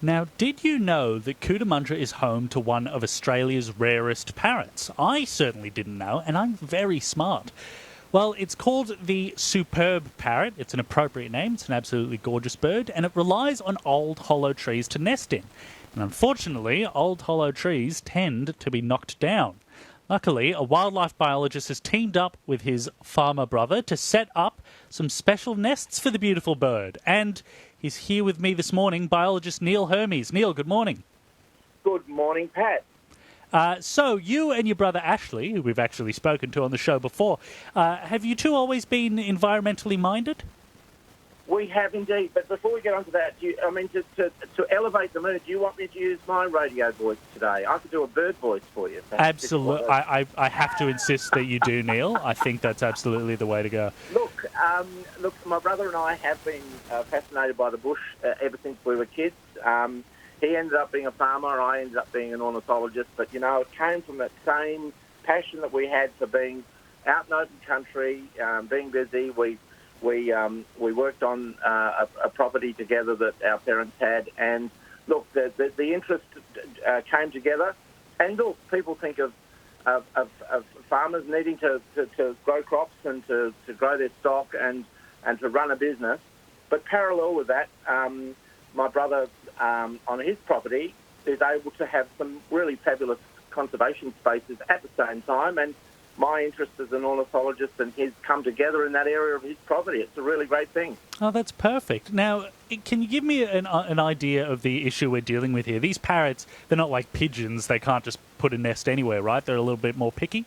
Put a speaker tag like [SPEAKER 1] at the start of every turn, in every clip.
[SPEAKER 1] Now, did you know that Cootamundra is home to one of Australia's rarest parrots? I certainly didn't know, and I'm very smart. Well, it's called the Superb Parrot. It's an appropriate name. It's an absolutely gorgeous bird, and it relies on old hollow trees to nest in. And unfortunately, old hollow trees tend to be knocked down. Luckily, a wildlife biologist has teamed up with his farmer brother to set up some special nests for the beautiful bird. And he's here with me this morning, biologist Neil Hermes. Neil, good morning.
[SPEAKER 2] Good morning, Pat.
[SPEAKER 1] So you and your brother Ashley, who we've actually spoken to on the show before, have you two always been environmentally minded?
[SPEAKER 2] We have indeed, but before we get on to that, to elevate the mood, do you want me to use my radio voice today? I could do a bird voice for you.
[SPEAKER 1] Absolutely. I have to insist that you do, Neil. I think that's absolutely the way to go.
[SPEAKER 2] Look, my brother and I have been fascinated by the bush ever since we were kids. He ended up being a farmer, I ended up being an ornithologist, but, it came from that same passion that we had for being out in open country, being busy. We worked on a property together that our parents had, and look, the interest came together. And look, people think of farmers needing to grow crops and to grow their stock and to run a business. But parallel with that, my brother on his property is able to have some really fabulous conservation spaces at the same time, and my interest as an ornithologist and his come together in that area of his property. It's a really great thing.
[SPEAKER 1] Oh, that's perfect. Now, can you give me an idea of the issue we're dealing with here? These parrots, they're not like pigeons. They can't just put a nest anywhere, right? They're a little bit more picky?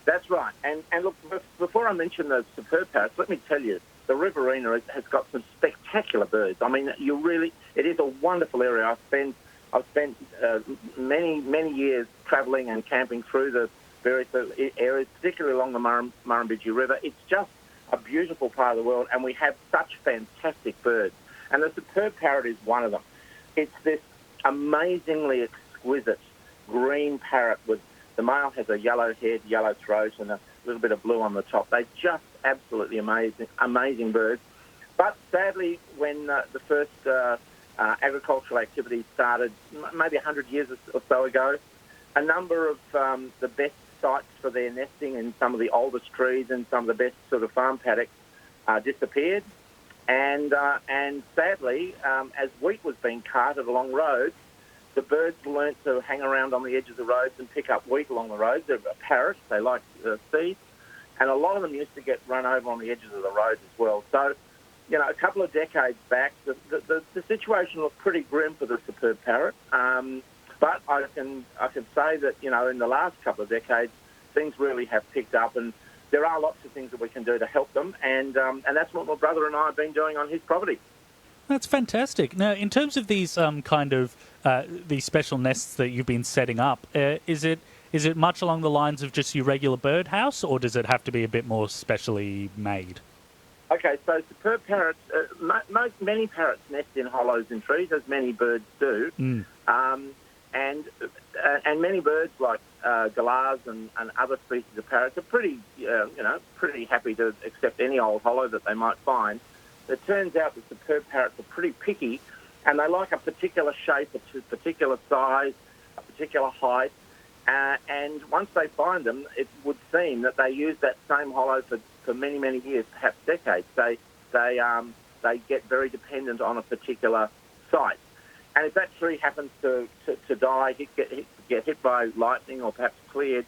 [SPEAKER 1] That's
[SPEAKER 2] right. And look, before I mention the superb parrots, let me tell you, the Riverina has got some spectacular birds. I mean, it is a wonderful area. I've spent many years travelling and camping through the various areas, particularly along the Murrumbidgee River. It's just a beautiful part of the world, and we have such fantastic birds. And the superb parrot is one of them. It's this amazingly exquisite green parrot with the male has a yellow head, yellow throat, and a little bit of blue on the top. They're just absolutely amazing birds. But sadly, when the first agricultural activities started, maybe 100 years or so ago, a number of the best sites for their nesting in some of the oldest trees and some of the best sort of farm paddocks disappeared. And sadly, as wheat was being carted along roads, the birds learnt to hang around on the edges of the roads and pick up wheat along the roads. They're parrots, they like seeds, and a lot of them used to get run over on the edges of the roads as well. So, a couple of decades back, the situation looked pretty grim for the superb parrot. But I can say that, in the last couple of decades, things really have picked up, and there are lots of things that we can do to help them, and that's what my brother and I have been doing on his property.
[SPEAKER 1] That's fantastic. Now, in terms of these these special nests that you've been setting up, is it much along the lines of just your regular birdhouse, or does it have to be a bit more specially made?
[SPEAKER 2] Okay, so superb parrots, many parrots nest in hollows in trees, as many birds do. And many birds like galahs and other species of parrots are pretty happy to accept any old hollow that they might find. It turns out that superb parrots are pretty picky, and they like a particular shape, a particular size, a particular height. And once they find them, it would seem that they use that same hollow for many years, perhaps decades. They get very dependent on a particular site. And if that tree happens to die, get hit by lightning or perhaps cleared,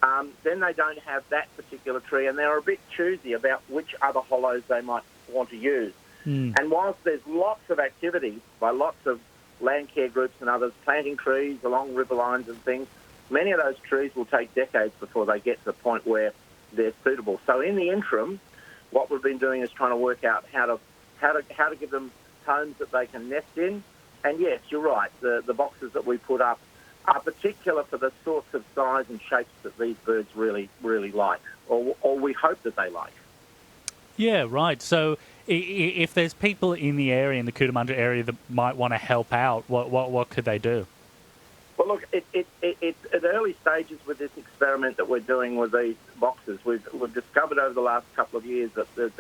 [SPEAKER 2] then they don't have that particular tree, and they're a bit choosy about which other hollows they might want to use. And whilst there's lots of activity by lots of land care groups and others planting trees along river lines and things, many of those trees will take decades before they get to the point where they're suitable. So in the interim, what we've been doing is trying to work out how to give them homes that they can nest in. And yes, you're right, the boxes that we put up are particular for the sorts of size and shapes that these birds really like, or we hope that they like.
[SPEAKER 1] Yeah, right. So if there's people in the area, in the Cootamundra area, that might want to help out, what could they do?
[SPEAKER 2] Well, look, it's at early stages with this experiment that we're doing with these boxes. We've discovered over the last couple of years that the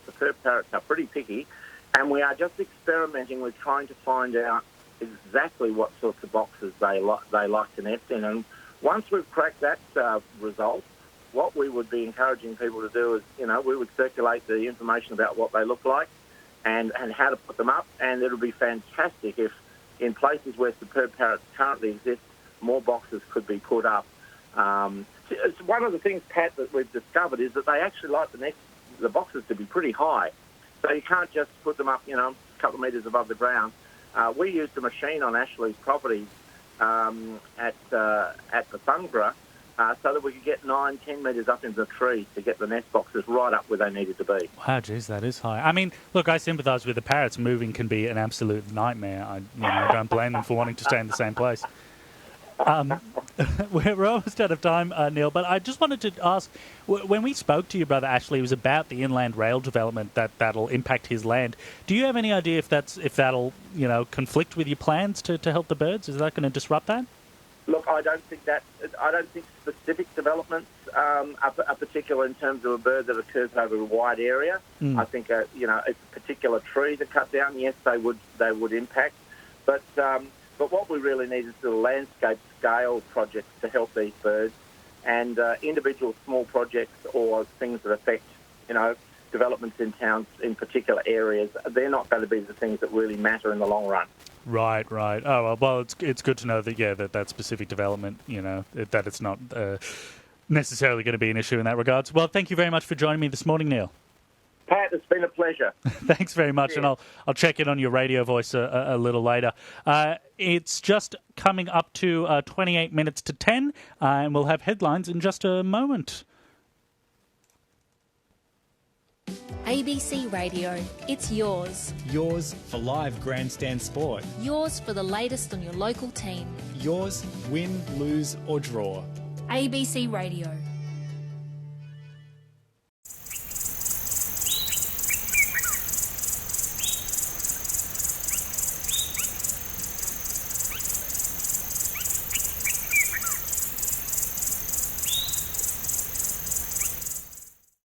[SPEAKER 2] superb parrots are pretty picky, and we are just experimenting with trying to find out exactly what sorts of boxes they like to nest in. And once we've cracked that result, what we would be encouraging people to do is, we would circulate the information about what they look like and how to put them up. And it would be fantastic if, in places where superb parrots currently exist, more boxes could be put up. It's one of the things, Pat, that we've discovered is that they actually like the boxes to be pretty high. So you can't just put them up, a couple of metres above the ground. We used a machine on Ashley's property at the Sunderland so that we could get 9-10 metres up into the tree to get the nest boxes right up where they needed to be.
[SPEAKER 1] Wow, geez, that is high. I mean, look, I sympathise with the parrots. Moving can be an absolute nightmare. I don't blame them for wanting to stay in the same place. We're almost out of time, Neil, but I just wanted to ask, when we spoke to your brother Ashley, it was about the inland rail development that'll impact his land. Do you have any idea if that'll conflict with your plans to help the birds? Is that going to disrupt that?
[SPEAKER 2] Look, I don't think specific developments are particular in terms of a bird that occurs over a wide area. I think it's a particular tree to cut down. Yes, they would impact, but what we really need is the landscape scale projects to help these birds, and individual small projects or things that affect, developments in towns in particular areas. They're not going to be the things that really matter in the long run.
[SPEAKER 1] Right. Oh, well, it's good to know that that specific development, that it's not necessarily going to be an issue in that regards. Well, thank you very much for joining me this morning, Neil.
[SPEAKER 2] Pat, it's been a pleasure.
[SPEAKER 1] Thanks very much, and I'll check in on your radio voice a little later. It's just coming up to 28 minutes to 10, and we'll have headlines in just a moment.
[SPEAKER 3] ABC Radio, it's yours.
[SPEAKER 4] Yours for live grandstand sport.
[SPEAKER 3] Yours for the latest on your local team.
[SPEAKER 4] Yours, win, lose or draw.
[SPEAKER 3] ABC Radio.